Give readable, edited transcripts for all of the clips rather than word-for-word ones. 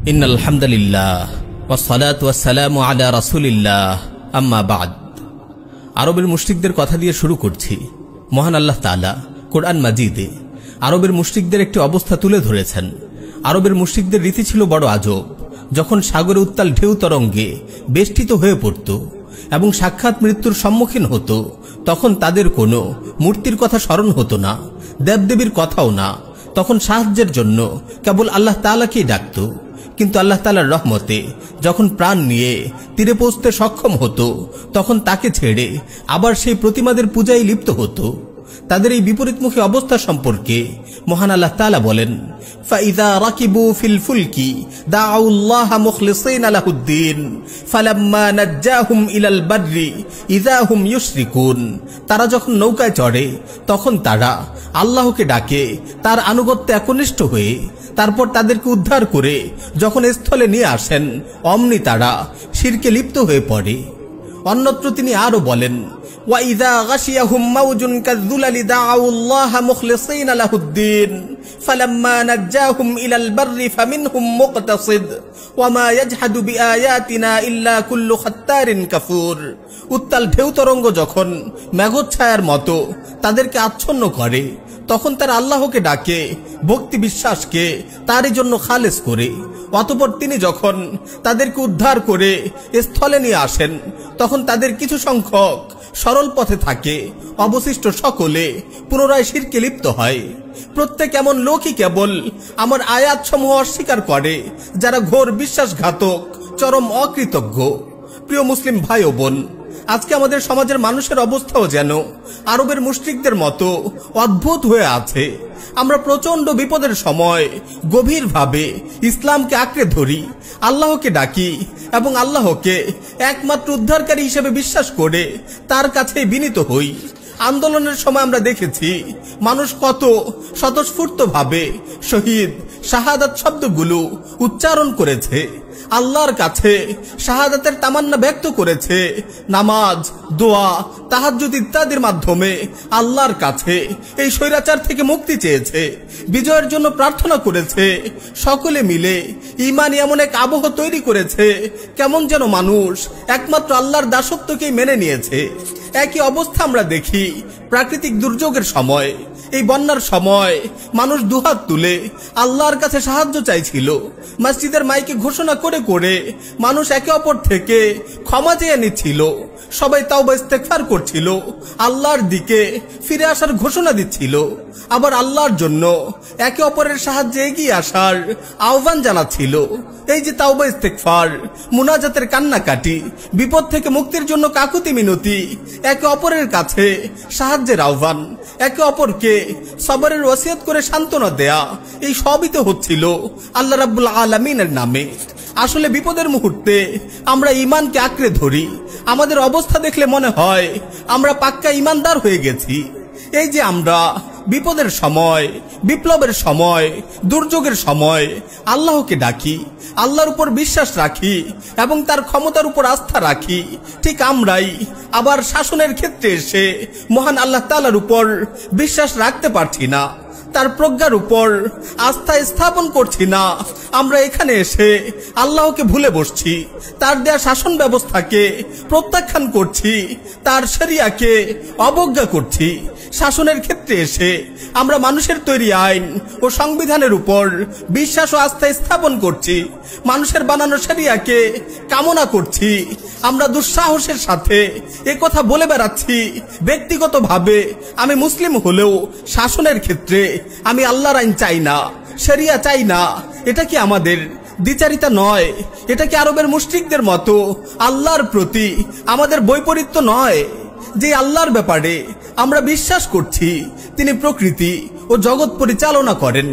ইন্নাল হামদুলিল্লাহ ওয়াসসালাতু ওয়াসসালামু আলা রাসূলিল্লাহ আম্মা বাদ। আরবের মুশরিকদের কথা দিয়ে শুরু করছি। মহান আল্লাহ তাআলা কোরআন মাজিদে আরবের মুশরিকদের একটি অবস্থা তুলে ধরেছেন। আরবের মুশরিকদের রীতি ছিল বড় আজব। যখন সাগরে উত্তাল ঢেউ তরঙ্গে বেষ্টিত হয়ে পড়ত এবং সাক্ষাৎ মৃত্যুর সম্মুখীন হতো, তখন তাদের কোনো মূর্তির কথা স্মরণ হতো না, দেবদেবীর কথাও না। তখন সাহায্যের জন্য কেবল আল্লাহ তাআলাকেই ডাকত। কিন্তু আল্লাহ তাআলার রহমতে যখন প্রাণ নিয়ে তীরে পৌঁছতে সক্ষম হতো, তখন তাকে ছেড়ে আবার সেই প্রতিমাদের পূজায় লিপ্ত হতো। তাদের এই বিপরীতমুখী অবস্থা সম্পর্কে মহান আল্লাহ তাআলা বলেন, ফাইযা রাকিবু ফিল ফুলকি দাউল্লাহা মুখলিসিনা লাহুদ্দিন ফালাম্মা নাজ্জাহুম ইলাল বাররি ইযা হুম ইউশরিকুন। তারা যখন নৌকায় চড়ে তখন তারা আল্লাহকে ডাকে তার আনুগত্যে একনিষ্ঠ হয়ে, তারপর তাদেরকে উদ্ধার করে যখন স্থলে নিয়ে আসেন অমনি তারা শিরকে লিপ্ত হয়ে পড়ে। অন্যত্র তিনি আরো বলেন, وَإِذَا غَشِيَهُمْ مَوْجٌ كَالظُّلَلِ دَعَوُا اللَّهَ مُخْلِصِينَ لَهُ الدِّينَ فَلَمَّا نَجَّاهُمْ إِلَى الْبَرِّ فَمِنْهُمْ مُقْتَصِدٌ وَمَا يَجْحَدُ بِآيَاتِنَا إِلَّا كُلُّ خَتَّارٍ كَفُورٍ। উত্তাল ঢেউ তরঙ্গ যখন মেঘচ্ছায়ার মতো তাদেরকে আচ্ছন্ন করে, তখন তারা আল্লাহকে ডাকে ভক্তি বিশ্বাসকে তারই জন্য খালেস করে। অতঃপর তিনি যখন তাদেরকে উদ্ধার করে স্থলে নিয়ে আসেন, তখন তাদের কিছু সংখ্যক সরল পথে থাকে, অবশিষ্ট সকলে পুনরায় শিরকে লিপ্ত হয়। প্রত্যেক এমন লোকই কেবল আমার আয়াত সমূহ অস্বীকার করে, যারা ঘোর বিশ্বাসঘাতক, চরম অকৃতজ্ঞ। প্রিয় মুসলিম ভাই ও বোন, আজকে আমাদের সমাজের মানুষের অবস্থাও যেন আরবের মুশরিকদের মতো অদ্ভুত হয়ে আছে। আমরা প্রচন্ড বিপদের সময় গভীরভাবে ইসলামকে আঁকড়ে ধরি, আল্লাহকে ডাকি এবং আল্লাহকে একমাত্র উদ্ধারকারী হিসেবে বিশ্বাস করে তার কাছে বিনীত হই। আন্দোলনের সময় আমরা দেখেছি মানুষ কত স্বতঃস্ফূর্তভাবে শহীদ, শাহাদাত শব্দগুলো উচ্চারণ করেছে, আল্লাহর কাছে শাহাদাতের তামান্না ব্যক্ত করেছে, নামাজ, দোয়া, তাহাজ্জুদ ইত্যাদির মাধ্যমে আল্লাহর কাছে এই স্বৈরাচার থেকে মুক্তি চেয়েছে, বিজয়ের জন্য প্রার্থনা করেছে। সকলে মিলে ঈমান এমন এক আবহ তৈরি করেছে, কেমন যেন মানুষ একমাত্র আল্লাহর দাসত্বকেই মেনে নিয়েছে। একই অবস্থা আমরা দেখি প্রাকৃতিক দুর্যোগের সময়। এই বন্যার সময় মানুষ দুহাত তুলে আল্লাহর কাছে সাহায্য চাইছিল। মসজিদের মাইকে ঘোষণা করে করে মানুষ একে অপর থেকে ক্ষমা চেয়ে নিচ্ছিল। সবাই তাওবা ইস্তেগফার করছিল, আল্লাহর দিকে ফিরে আসার ঘোষণা দিচ্ছিল, আবার আল্লাহর জন্য একে অপরের সাহায্যে এগিয়ে আসার আহ্বান জানাচ্ছিল। এই যে তাওবা ইস্তেগফার, মুনাজাতের কান্নাকাটি, বিপদ থেকে মুক্তির জন্য কাকুতি মিনতি, একে অপরের কাছে সাহায্যের আহ্বান, একে অপরকে সবরের ওসিয়ত করে সান্ত্বনা দেয়া, এই সবই তো হচ্ছিল আল্লাহ রাব্বুল আলামিনের নামে। আসলে বিপদের মুহূর্তে আমরা ঈমানকে আঁকড়ে ধরি। আমাদের অবস্থা দেখলে মনে হয় আমরা পাক্কা ঈমানদার হয়ে গেছি। এই যে আমরা বিপদের সময়, বিপ্লবের সময়, দুর্যোগের সময় আল্লাহকে ডাকি, আল্লাহর উপর বিশ্বাস রাখি এবং তার ক্ষমতার উপর আস্থা রাখি, ঠিক আমরাই আবার শাসনের ক্ষেত্রে এসে মহান আল্লাহ তাআলার উপর বিশ্বাস রাখতে পারছি না, তার প্রজ্ঞার উপর আস্থা স্থাপন করছি না। আমরা এখানে এসে আল্লাহকে ভুলে বসছি, তার দেয়া শাসন ব্যবস্থাকে প্রত্যাখ্যান করছি, তার শরিয়াকে অবজ্ঞা করছি। শাসনের ক্ষেত্রে এসে আমরা মানুষের তৈরি আইন ও সংবিধানের উপর বিশ্বাস ও আস্থা স্থাপন করছি, মানুষের বানানো শরিয়াকে কামনা করছি। আমরা দুঃসাহসের সাথে একথা বলে বেড়াচ্ছি, ব্যক্তিগতভাবে আমি মুসলিম হলেও শাসনের ক্ষেত্রে আমি আল্লাহর আইন চাই না, শরিয়া চাই না। এটা কি আমাদের দ্বিচারিতা নয়? এটা কি আরবের মুশরিকদের মতো আল্লাহর প্রতি আমাদের বৈপরীত্য নয়? যে আল্লাহর ব্যাপারে আমরা বিশ্বাস করছি তিনি প্রকৃতি ও জগৎ পরিচালনা করেন,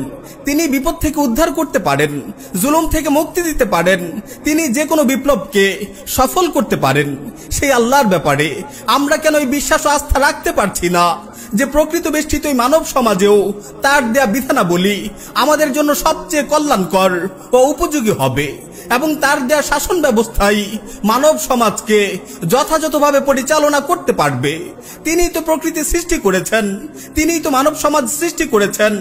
তিনি বিপদ থেকে উদ্ধার করতে পারেন, জুলুম থেকে মুক্তি দিতে পারেন, তিনি যে কোনো বিপ্লবকে সফল করতে পারেন, সেই আল্লাহর ব্যাপারে আমরা কেন এই বিশ্বাস ও আস্থা রাখতে পারছি না যে প্রকৃত বেষ্টিত মানব সমাজেও তার দেয়া বিধানাবলী আমাদের জন্য সবচেয়ে কল্যাণকর ও উপযোগী হবে? এবং তার দেয়া শাসন ব্যবস্থাই মানব সমাজকে যথাযথভাবে পরিচালনা করতে পারবে। তিনিই তো প্রকৃতি সৃষ্টি করেছেন, তিনিই তো মানব সমাজ সৃষ্টি করেছেন।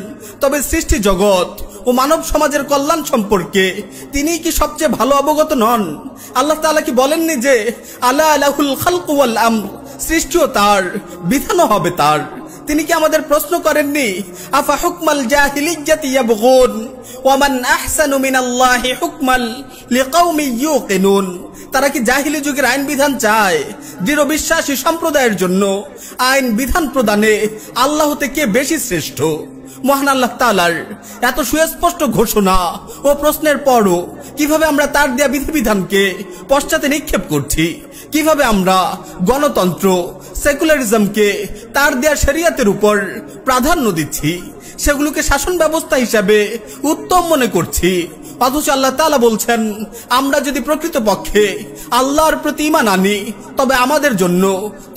তবে সৃষ্টি জগৎ ও মানব সমাজের কল্যাণ সম্পর্কে তিনিই কি সবচেয়ে ভালো অবগত নন? আল্লাহ তাআলা কি বলেননি যে আলা লাহুল খালকু ওয়াল আমর, সৃষ্টিও তার, বিধানও হবে তার? তিনি কি আমাদের প্রশ্ন করেননি আফা হুকমাল জাহিলিয়্যাতি ইয়াবগুন ওয়া মান আহসানু মিনাল্লাহি হুকমান লিকাউমিন ইউকিনুন? তারা কি জাহিলি যুগের আইন বিধান চায়? দৃঢ় বিশ্বাসী সম্প্রদায়ের জন্য আইন বিধান প্রদানে আল্লাহ হতে কে বেশি শ্রেষ্ঠ? মহান আল্লাহ তাআলার এত সুস্পষ্ট ঘোষণা ও প্রশ্নের পরও কিভাবে আমরা তার দেয়া বিধিবিধানকে পশ্চাতে নিক্ষেপ করছি? কিভাবে আমরা গণতন্ত্র, সেকুলারিজমকে তার দেয়া শরিয়তের উপর প্রাধান্য দিচ্ছি, সেগুলোকে শাসন ব্যবস্থা হিসাবে উত্তম মনে করছি? অথচ আল্লাহ তাআলা বলছেন, আমরা যদি প্রকৃতপক্ষে আল্লাহর প্রতি ঈমান আনি তবে আমাদের জন্য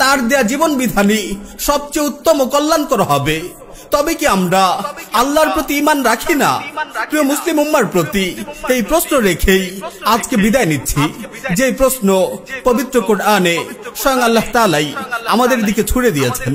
তার দেয়া জীবন বিধানই সবচেয়ে উত্তম ও কল্যাণকর হবে। তবে কি আমরা আল্লাহর প্রতি ঈমান রাখি না? প্রিয় মুসলিম উম্মার প্রতি এই প্রশ্ন রেখেই আজকে বিদায় নিচ্ছি, যে প্রশ্ন পবিত্র কোরআনে স্বয়ং আল্লাহ তাআলাই আমাদের দিকে ছুড়ে দিয়েছেন।